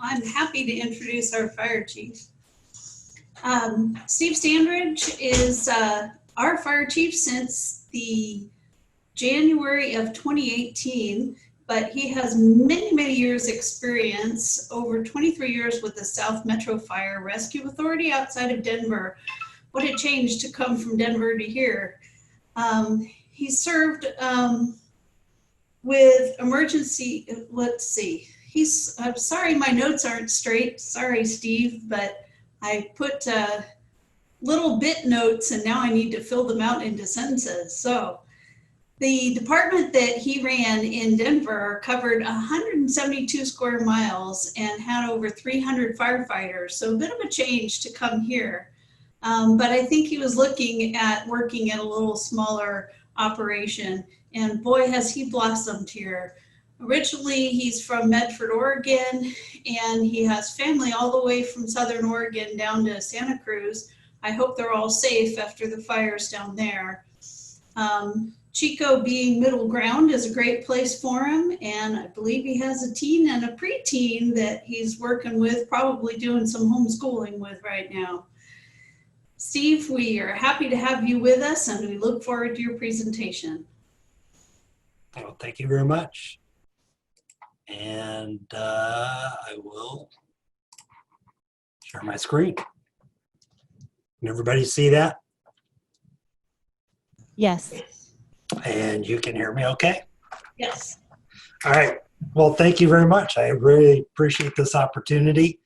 I'm happy to introduce our fire chief. Steve Standridge is our fire chief since the January of 2018, but he has many, many years experience, over 23 years with the South Metro Fire Rescue Authority outside of Denver. What a change to come from Denver to here. He served with emergency, let's see, I'm sorry my notes aren't straight, sorry Steve, but I put little bit notes and now I need to fill them out into sentences. So the department that he ran in Denver covered 172 square miles and had over 300 firefighters. So a bit of a change to come here. But I think he was looking at working at a little smaller operation, and boy, has he blossomed here. Originally, he's from Medford, Oregon, and he has family all the way from Southern Oregon down to Santa Cruz. I hope they're all safe after the fires down there. Chico being middle ground is a great place for him, and I believe he has a teen and a preteen that he's working with, probably doing some homeschooling with right now. Steve, we are happy to have you with us, and we look forward to your presentation. Well, thank you very much. And I will share my screen. Can everybody see that? Yes. And you can hear me okay? Yes. All right. Well, thank you very much. I really appreciate this opportunity.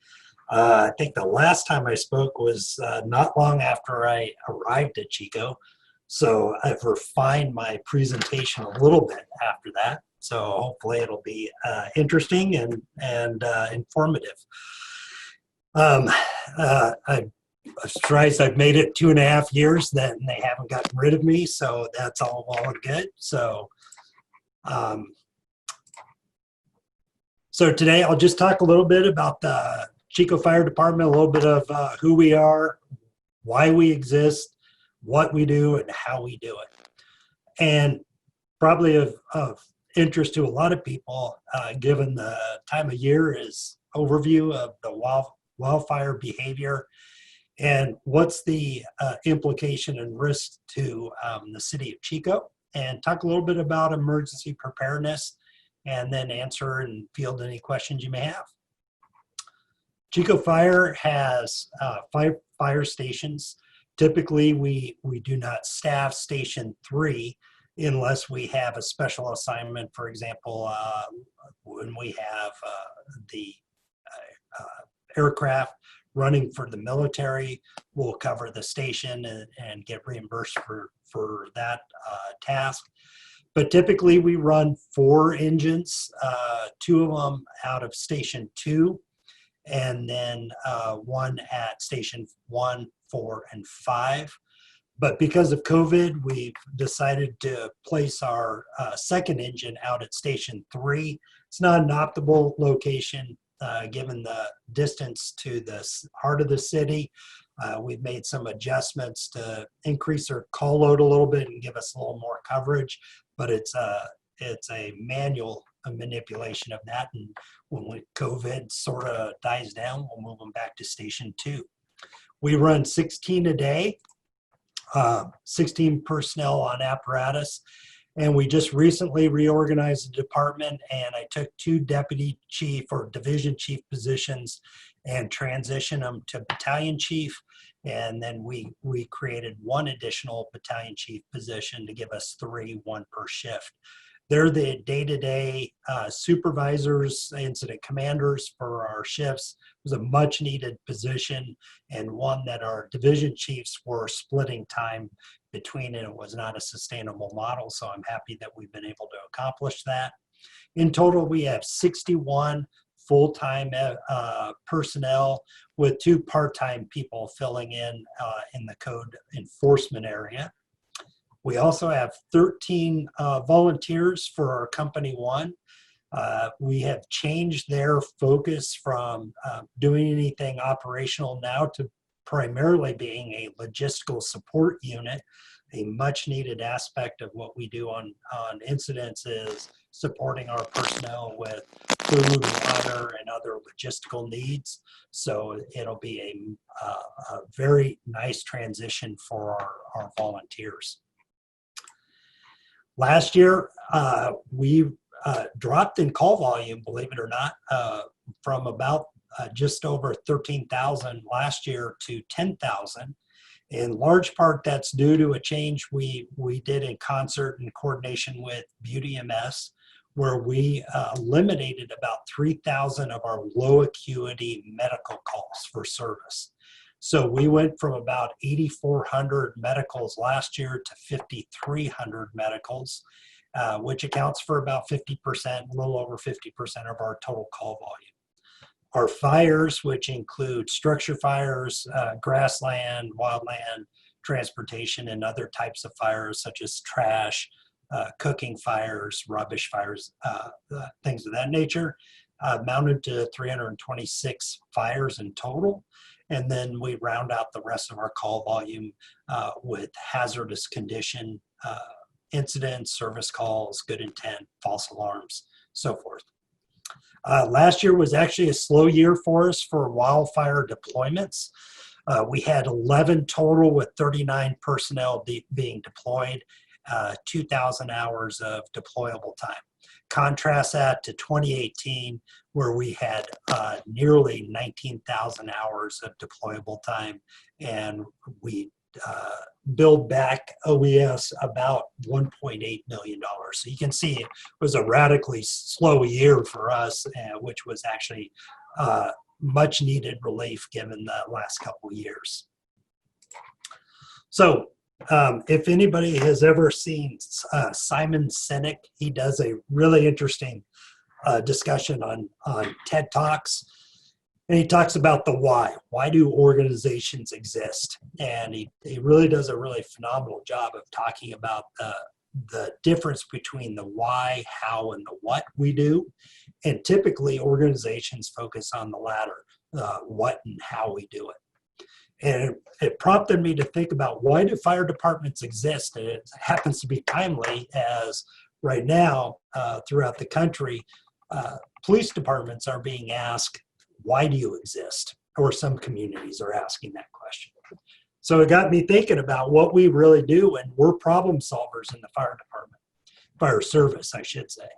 I think the last time I spoke was not long after I arrived at Chico. So I've refined my presentation a little bit after that. So hopefully it'll be interesting and informative. I'm surprised I've made it 2.5 years that they haven't gotten rid of me. So that's all well and good. So, so today I'll just talk a little bit about the Chico Fire Department, a little bit of who we are, why we exist, what we do, and how we do it. And probably of interest to a lot of people, given the time of year, is overview of the wildfire behavior and what's the implication and risk to the city of Chico, and talk a little bit about emergency preparedness, and then answer and field any questions you may have. Chico Fire has 5 fire stations. Typically, we do not staff Station 3 unless we have a special assignment. For example, when we have the aircraft running for the military, we'll cover the station and get reimbursed for that task. But typically, we run 4 engines, 2 of them out of Station 2, and then 1 at Station 1, 4, and 5. But because of COVID, we've decided to place our 2nd engine out at Station 3. It's not an optimal location given the distance to the heart of the city. We've made some adjustments to increase our call load a little bit and give us a little more coverage, but it's a manual manipulation of that. And when COVID sort of dies down, we'll move them back to Station 2. We run 16 a day, 16 personnel on apparatus. And we just recently reorganized the department, and I took 2 deputy chief or division chief positions and transitioned them to battalion chief. And then we created 1 additional battalion chief position to give us 3, 1 per shift. They're the day-to-day supervisors, incident commanders for our shifts. It was a much needed position, and one that our division chiefs were splitting time between, and it was not a sustainable model. So I'm happy that we've been able to accomplish that. In total, we have 61 full-time personnel with 2 part-time people filling in the code enforcement area. We also have 13 volunteers for our Company 1. We have changed their focus from doing anything operational now to primarily being a logistical support unit. A much needed aspect of what we do on incidents is supporting our personnel with food, water, and other logistical needs. So it'll be a very nice transition for our volunteers. Last year, we dropped in call volume, believe it or not, from about just over 13,000 last year to 10,000. In large part, that's due to a change we did in concert and coordination with Beauty MS, where we eliminated about 3,000 of our low acuity medical calls for service. So we went from about 8,400 medicals last year to 5,300 medicals, which accounts for about 50%, a little over 50% of our total call volume. Our fires, which include structure fires, grassland, wildland, transportation, and other types of fires such as trash, cooking fires, rubbish fires, things of that nature, amounted to 326 fires in total. And then we round out the rest of our call volume with hazardous condition incidents, service calls, good intent, false alarms, so forth. Last year was actually a slow year for us for wildfire deployments. We had 11 total with 39 personnel being deployed, 2,000 hours of deployable time. Contrast that to 2018, where we had nearly 19,000 hours of deployable time, and we billed back OES about $1.8 million. So you can see it was a radically slow year for us, which was actually much needed relief given the last couple of years. So if anybody has ever seen Simon Sinek, he does a really interesting discussion on TED Talks. And he talks about the why. Why do organizations exist? And he really does a really phenomenal job of talking about the difference between the why, how, and the what we do. And typically organizations focus on the latter, what and how we do it. And it prompted me to think about, why do fire departments exist? And it happens to be timely, as right now throughout the country, police departments are being asked, why do you exist? Or some communities are asking that question. So it got me thinking about what we really do, and we're problem solvers in the fire department, fire service, I should say.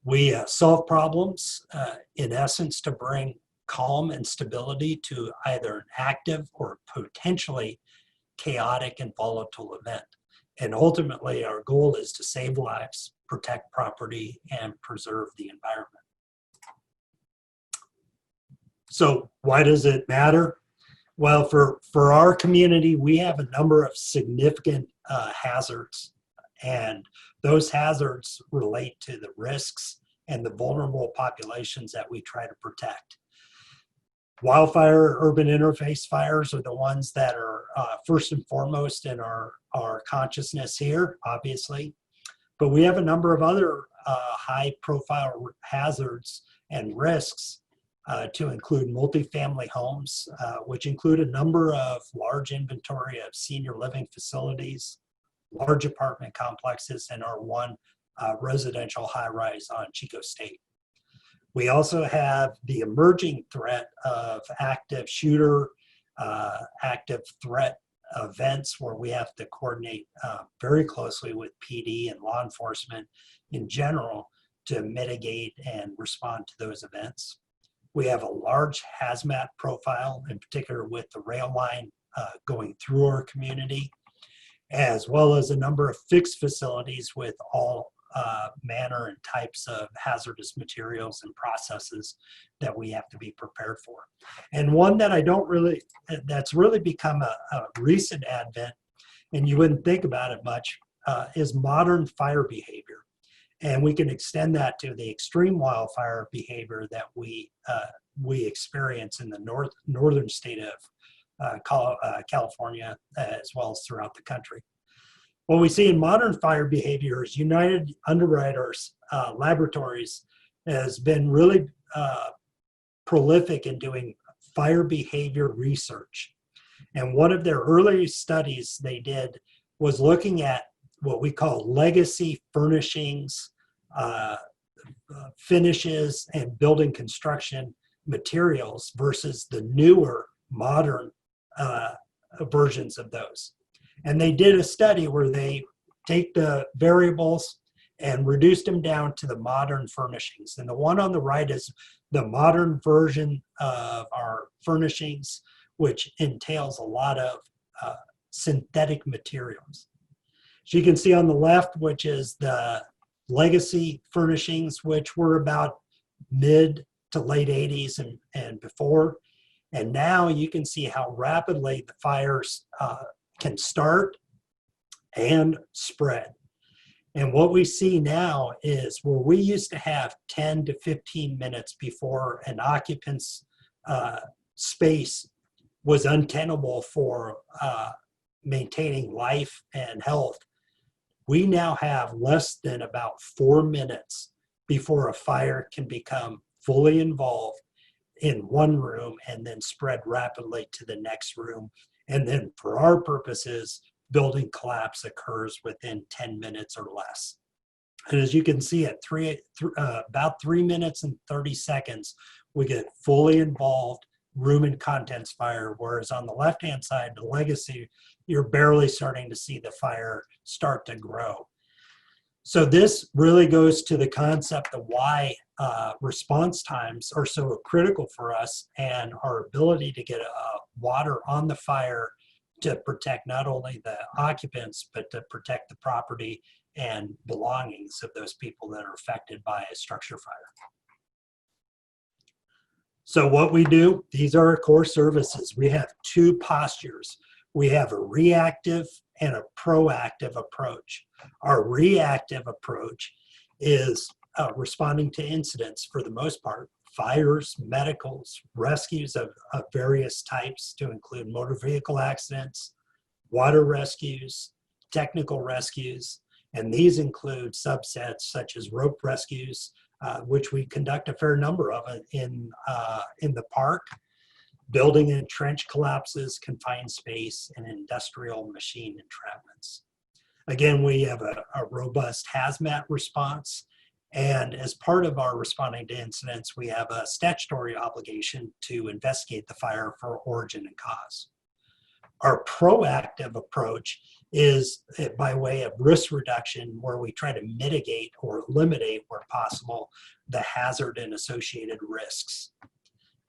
We solve problems, in essence, to bring calm and stability to either an active or potentially chaotic and volatile event. And ultimately, our goal is to save lives, protect property, and preserve the environment. So why does it matter? Well, for our community, we have a number of significant hazards, and those hazards relate to the risks and the vulnerable populations that we try to protect. Wildfire urban interface fires are the ones that are first and foremost in our consciousness here, obviously. But we have a number of other high profile hazards and risks to include multifamily homes, which include a number of large inventory of senior living facilities, large apartment complexes, and our one residential high-rise on Chico State. We also have the emerging threat of active shooter, active threat events, where we have to coordinate very closely with PD and law enforcement in general to mitigate and respond to those events. We have a large hazmat profile, in particular with the rail line going through our community, as well as a number of fixed facilities with all manner and types of hazardous materials and processes that we have to be prepared for. And one that that's really become a recent advent, and you wouldn't think about it much, is modern fire behavior. And we can extend that to the extreme wildfire behavior that we experience in the northern state of California, as well as throughout the country. What we see in modern fire behavior is United Underwriters Laboratories has been really prolific in doing fire behavior research. And one of their early studies they did was looking at what we call legacy furnishings, finishes and building construction materials versus the newer modern versions of those. And they did a study where they take the variables and reduced them down to the modern furnishings. And the one on the right is the modern version of our furnishings, which entails a lot of synthetic materials. So you can see on the left, which is the legacy furnishings, which were about mid to late 80s and before. And now you can see how rapidly the fires can start and spread. And what we see now is where we used to have 10 to 15 minutes before an occupant's space was untenable for maintaining life and health. We now have less than about 4 minutes before a fire can become fully involved in one room and then spread rapidly to the next room. And then for our purposes, building collapse occurs within 10 minutes or less. And as you can see at about 3 minutes and 30 seconds, we get fully involved room and contents fire, whereas on the left-hand side, the legacy, you're barely starting to see the fire start to grow. So this really goes to the concept of why response times are so critical for us and our ability to get water on the fire to protect not only the occupants, but to protect the property and belongings of those people that are affected by a structure fire. So what we do, these are our core services. We have two postures. We have a reactive and a proactive approach. Our reactive approach is responding to incidents for the most part, fires, medicals, rescues of various types to include motor vehicle accidents, water rescues, technical rescues, and these include subsets such as rope rescues, which we conduct a fair number of in the park, building and trench collapses, confined space, and industrial machine entrapments. Again, we have a robust hazmat response, and as part of our responding to incidents, we have a statutory obligation to investigate the fire for origin and cause. Our proactive approach is by way of risk reduction, where we try to mitigate or eliminate where possible the hazard and associated risks.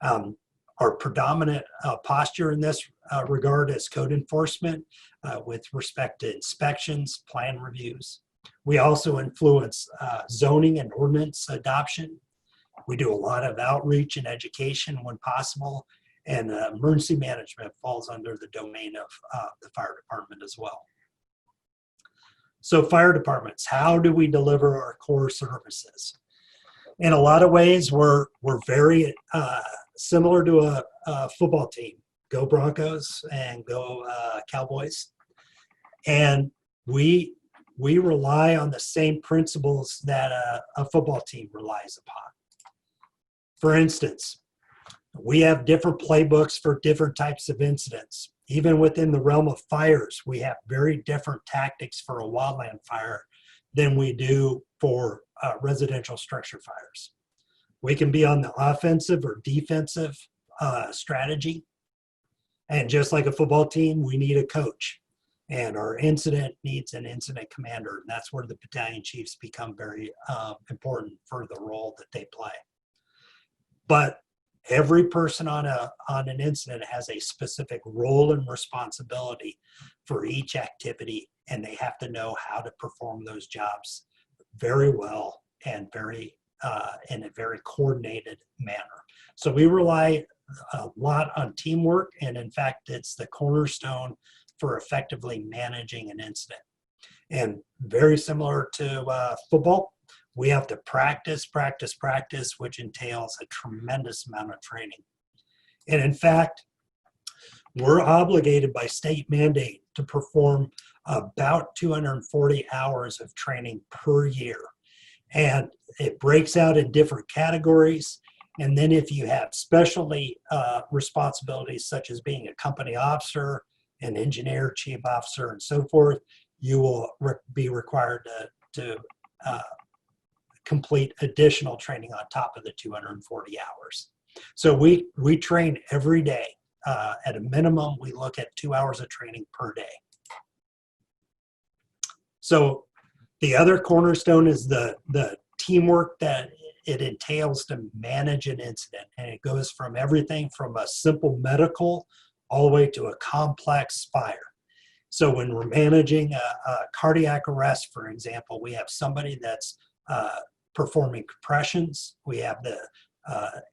Our predominant posture in this regard is code enforcement with respect to inspections, plan reviews. We also influence zoning and ordinance adoption. We do a lot of outreach and education when possible, and emergency management falls under the domain of the fire department as well. So fire departments, how do we deliver our core services? In a lot of ways, we're very similar to a football team. Go Broncos and go Cowboys. And we rely on the same principles that a football team relies upon. For instance, we have different playbooks for different types of incidents. Even within the realm of fires, we have very different tactics for a wildland fire than we do for residential structure fires. We can be on the offensive or defensive strategy. And just like a football team, we need a coach. And our incident needs an incident commander. And that's where the battalion chiefs become very important for the role that they play. But every person on an incident has a specific role and responsibility for each activity, and they have to know how to perform those jobs very well and very in a very coordinated manner. So we rely a lot on teamwork, and in fact, it's the cornerstone for effectively managing an incident. And very similar to football, we have to practice, which entails a tremendous amount of training. And in fact, we're obligated by state mandate to perform about 240 hours of training per year. And it breaks out in different categories. And then if you have specialty responsibilities, such as being a company officer, an engineer, chief officer, and so forth, you will be required to complete additional training on top of the 240 hours. So we train every day. At a minimum, we look at 2 hours of training per day. So the other cornerstone is the teamwork that it entails to manage an incident. And it goes from everything from a simple medical all the way to a complex fire. So when we're managing a cardiac arrest, for example, we have somebody that's performing compressions. We have the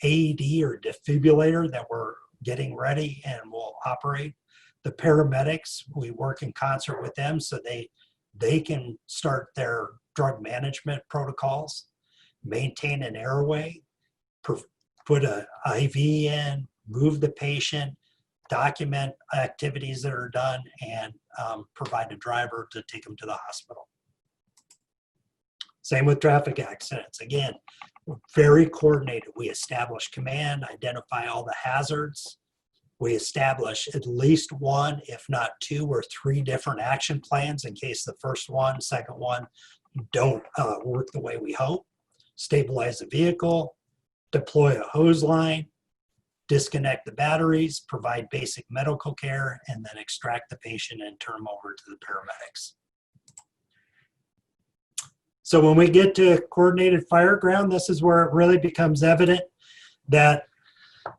AED or defibrillator that we're getting ready and will operate. The paramedics, we work in concert with them so they can start their drug management protocols, maintain an airway, put an IV in, move the patient, document activities that are done, and provide a driver to take them to the hospital. Same with traffic accidents. Again, very coordinated. We establish command, identify all the hazards. We establish at least one, if not 2 or 3 different action plans in case the first one, second one don't work the way we hope. Stabilize the vehicle, deploy a hose line, disconnect the batteries, provide basic medical care, and then extract the patient and turn them over to the paramedics. So when we get to coordinated fire ground, this is where it really becomes evident that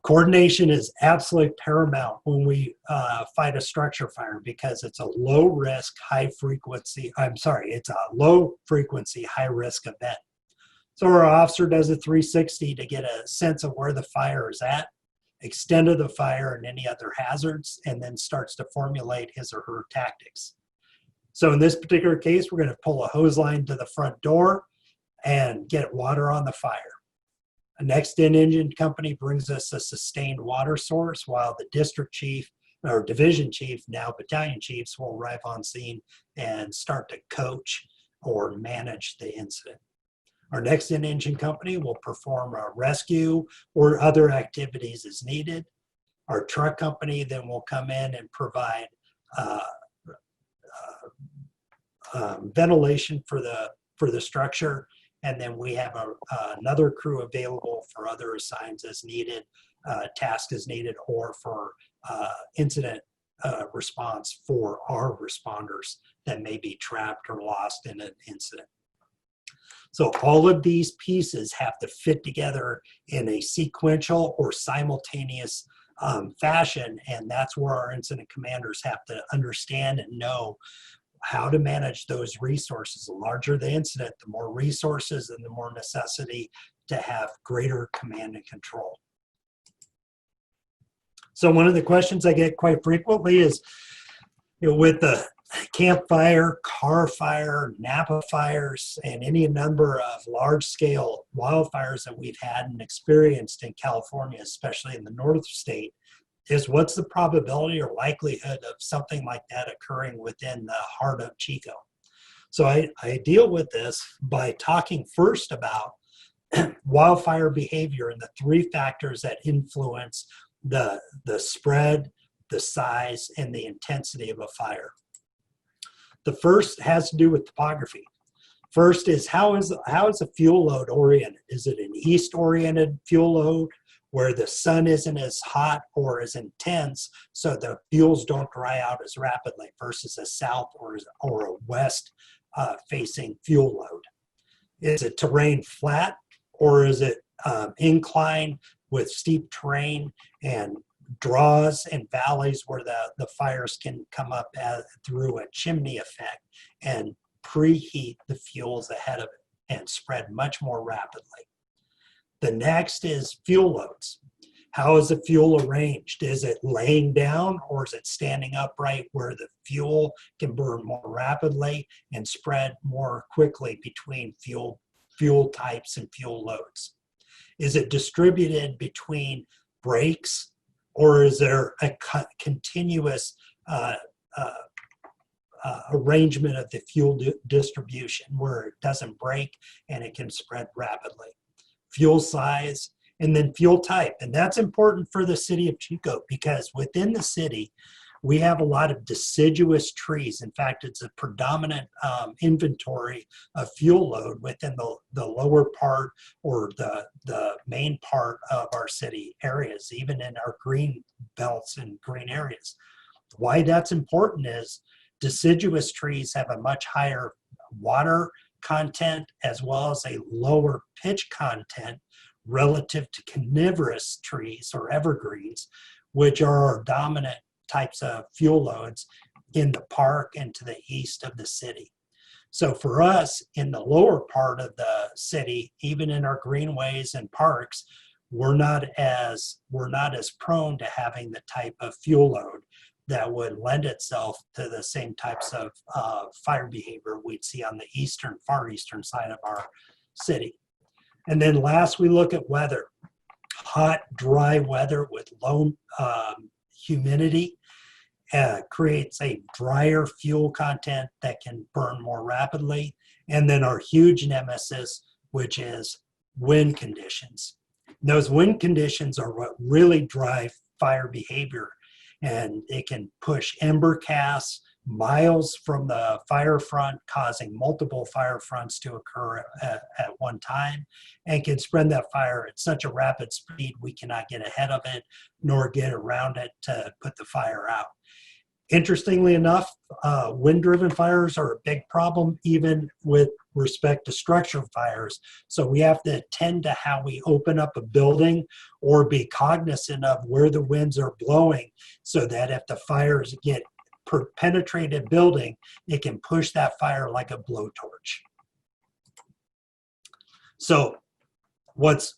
coordination is absolutely paramount when we fight a structure fire, because it's a low risk, it's a low frequency, high risk event. So our officer does a 360 to get a sense of where the fire is at, extent of the fire and any other hazards, and then starts to formulate his or her tactics. So in this particular case, we're going to pull a hose line to the front door and get water on the fire. A next in engine company brings us a sustained water source, while the district chief or division chief, now battalion chiefs, will arrive on scene and start to coach or manage the incident. Our next in engine company will perform a rescue or other activities as needed. Our truck company then will come in and provide ventilation for the structure, and then we have another crew available for other assigns as needed, task as needed, or for incident response for our responders that may be trapped or lost in an incident. So all of these pieces have to fit together in a sequential or simultaneous fashion, and that's where our incident commanders have to understand and know how to manage those resources. The larger the incident, the more resources and the more necessity to have greater command and control. So one of the questions I get quite frequently is, with the campfire, car fire, Napa fires, and any number of large-scale wildfires that we've had and experienced in California, especially in the north state, is what's the probability or likelihood of something like that occurring within the heart of Chico? So I deal with this by talking first about wildfire behavior and the 3 factors that influence the spread, the size, and the intensity of a fire. The first has to do with topography. First is how is a fuel load oriented? Is it an east-oriented fuel load where the sun isn't as hot or as intense so the fuels don't dry out as rapidly, versus a south or a west facing fuel load? Is it terrain flat, or is it incline with steep terrain and draws and valleys where the fires can come up through a chimney effect and preheat the fuels ahead of it and spread much more rapidly? The next is fuel loads. How is the fuel arranged? Is it laying down, or is it standing upright where the fuel can burn more rapidly and spread more quickly between fuel types and fuel loads? Is it distributed between breaks, or is there a continuous arrangement of the fuel distribution where it doesn't break and it can spread rapidly? Fuel size, and then fuel type. And that's important for the city of Chico, because within the city, we have a lot of deciduous trees. In fact, it's a predominant inventory of fuel load within the lower part or the main part of our city areas, even in our green belts and green areas. Why that's important is deciduous trees have a much higher water content as well as a lower pitch content relative to coniferous trees or evergreens, which are our dominant types of fuel loads in the park and to the east of the city. So for us in the lower part of the city, even in our greenways and parks, we're not as prone to having the type of fuel load that would lend itself to the same types of fire behavior we'd see on the far eastern side of our city. And then last, we look at weather. Hot, dry weather with low humidity creates a drier fuel content that can burn more rapidly. And then our huge nemesis, which is wind conditions. Those wind conditions are what really drive fire behavior, and it can push ember casts miles from the fire front, causing multiple fire fronts to occur at one time, and can spread that fire at such a rapid speed we cannot get ahead of it nor get around it to put the fire out. Interestingly enough, wind-driven fires are a big problem even with respect to structure fires. So we have to attend to how we open up a building or be cognizant of where the winds are blowing so that if the fires get penetrated building, it can push that fire like a blowtorch. So what's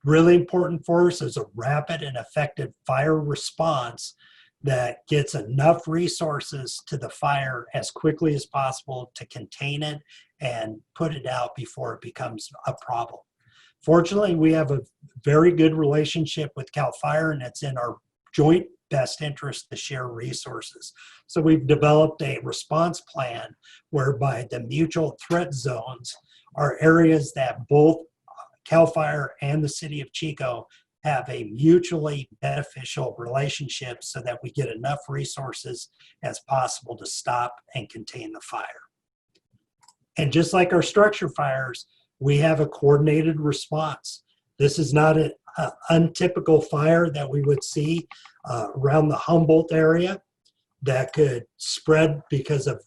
really important for us is a rapid and effective fire response that gets enough resources to the fire as quickly as possible to contain it and put it out before it becomes a problem. Fortunately, we have a very good relationship with CAL FIRE, and it's in our joint best interest to share resources. So we've developed a response plan whereby the mutual threat zones are areas that both CAL FIRE and the city of Chico have a mutually beneficial relationship so that we get enough resources as possible to stop and contain the fire. And just like our structure fires, we have a coordinated response. This is not an untypical fire that we would see around the Humboldt area that could spread because of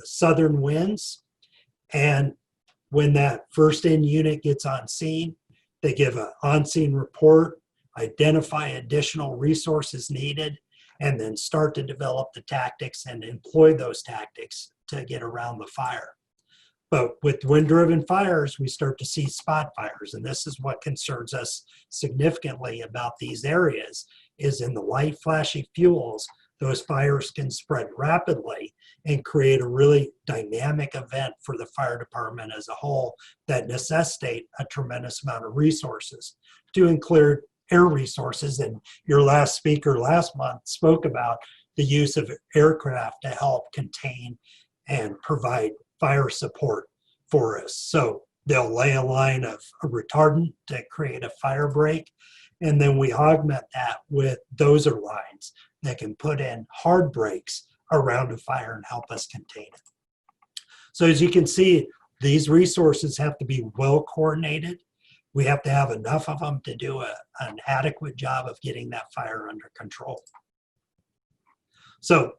southern winds. And when that first in unit gets on scene, they give an on-scene report, identify additional resources needed, and then start to develop the tactics and employ those tactics to get around the fire. But with wind-driven fires, we start to see spot fires, and this is what concerns us significantly about these areas, is in the light flashy fuels, those fires can spread rapidly and create a really dynamic event for the fire department as a whole that necessitate a tremendous amount of resources, to include air resources. And your last speaker last month spoke about the use of aircraft to help contain and provide fire support for us. So they'll lay a line of a retardant to create a fire break, and then we augment that with dozer lines that can put in hard brakes around a fire and help us contain it. So as you can see, these resources have to be well coordinated. We have to have enough of them to do an adequate job of getting that fire under control. So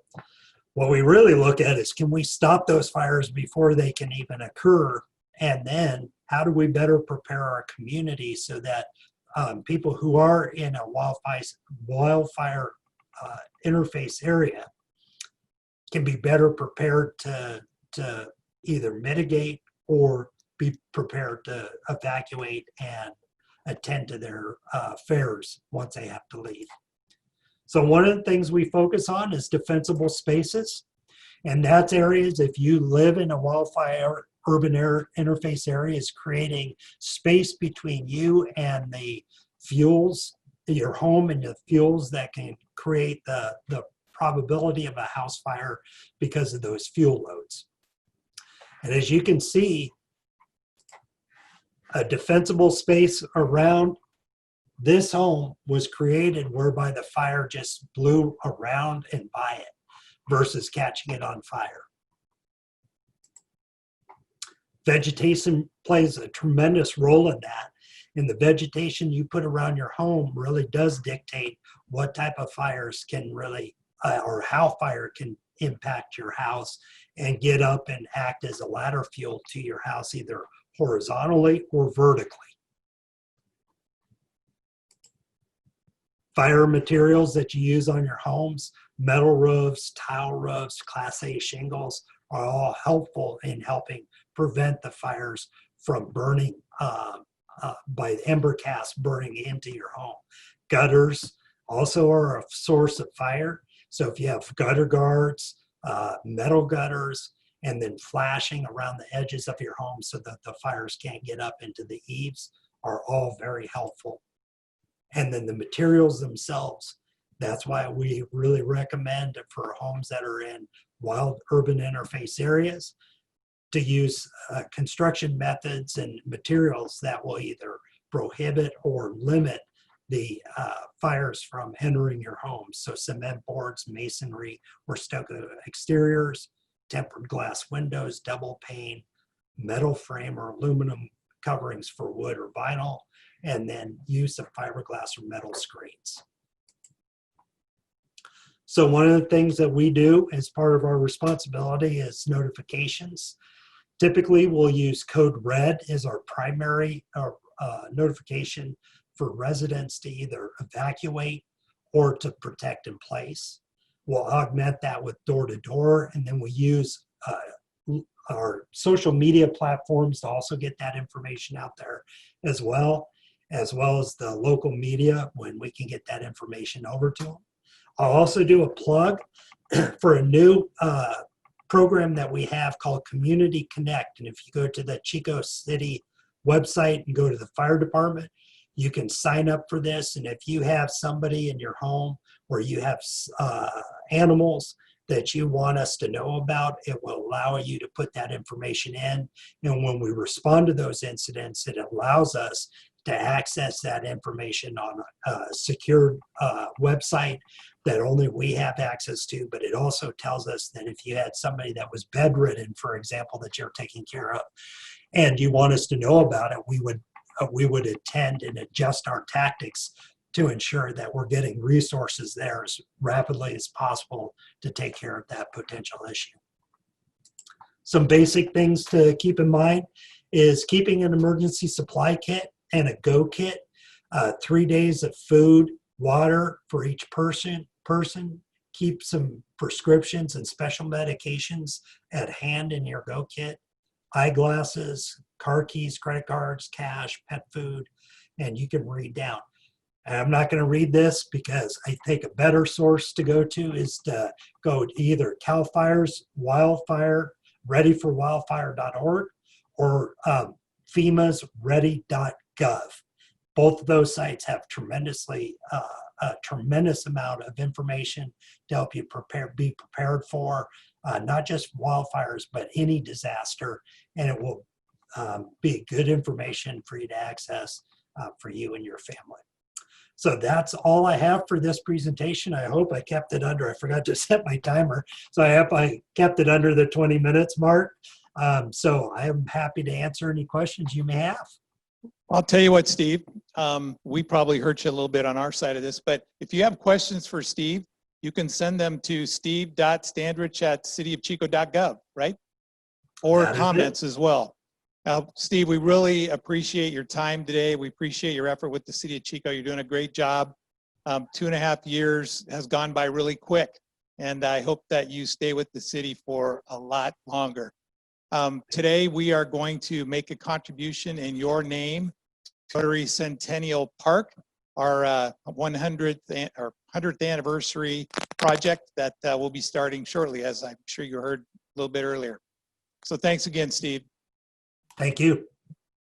what we really look at is, can we stop those fires before they can even occur? And then how do we better prepare our community so that people who are in a wildfire interface area can be better prepared to either mitigate or be prepared to evacuate and attend to their affairs once they have to leave. So one of the things we focus on is defensible spaces. And that's areas, if you live in a wildfire urban interface area, is creating space between you and the fuels, your home and the fuels that can create the probability of a house fire because of those fuel loads. And as you can see, a defensible space around This home was created whereby the fire just blew around and by it versus catching it on fire. Vegetation plays a tremendous role in that. And the vegetation you put around your home really does dictate what type of fires can really, or how fire can impact your house and get up and act as a ladder fuel to your house, either horizontally or vertically. Fire materials that you use on your homes, metal roofs, tile roofs, Class A shingles are all helpful in helping prevent the fires from burning by ember cast burning into your home. Gutters also are a source of fire. So if you have gutter guards, metal gutters, and then flashing around the edges of your home so that the fires can't get up into the eaves are all very helpful. And then the materials themselves, that's why we really recommend for homes that are in wild urban interface areas to use construction methods and materials that will either prohibit or limit the fires from entering your home. So cement boards, masonry, or stucco exteriors, tempered glass windows, double pane, metal frame or aluminum coverings for wood or vinyl, and then use of fiberglass or metal screens. So one of the things that we do as part of our responsibility is notifications. Typically, we'll use code red as our primary notification for residents to either evacuate or to protect in place. We'll augment that with door-to-door, and then we use our social media platforms to also get that information out there as well as the local media when we can get that information over to them. I'll also do a plug for a new program that we have called Community Connect. And if you go to the Chico City website and go to the fire department, you can sign up for this. And if you have somebody in your home or you have animals that you want us to know about, it will allow you to put that information in. And when we respond to those incidents, it allows us to access that information on a secure website that only we have access to, but it also tells us that if you had somebody that was bedridden, for example, that you're taking care of, and you want us to know about it, we would attend and adjust our tactics to ensure that we're getting resources there as rapidly as possible to take care of that potential issue. Some basic things to keep in mind is keeping an emergency supply kit and a go kit, 3 days of food, water for each person, keep some prescriptions and special medications at hand in your go kit, eyeglasses, car keys, credit cards, cash, pet food, and you can read down. And I'm not going to read this because I think a better source to go to is to go to either CAL FIRE's wildfire, readyforwildfire.org, or FEMA's ready.gov. Both of those sites have a tremendous amount of information to help you be prepared for not just wildfires, but any disaster. And it will be good information for you to access for you and your family. So that's all I have for this presentation. I hope I kept it under, I forgot to set my timer. So I hope I kept it under the 20 minutes mark. So I am happy to answer any questions you may have. I'll tell you what, Steve, we probably hurt you a little bit on our side of this, but if you have questions for Steve, you can send them to steve.standridge@cityofchico.gov, right? Or comments as well. Steve, we really appreciate your time today. We appreciate your effort with the City of Chico. You're doing a great job. 2.5 years has gone by really quick, and I hope that you stay with the city for a lot longer. Today, we are going to make a contribution in your name to Rotary Centennial Park, our 100th anniversary project that will be starting shortly, as I'm sure you heard a little bit earlier. So thanks again, Steve. Thank you.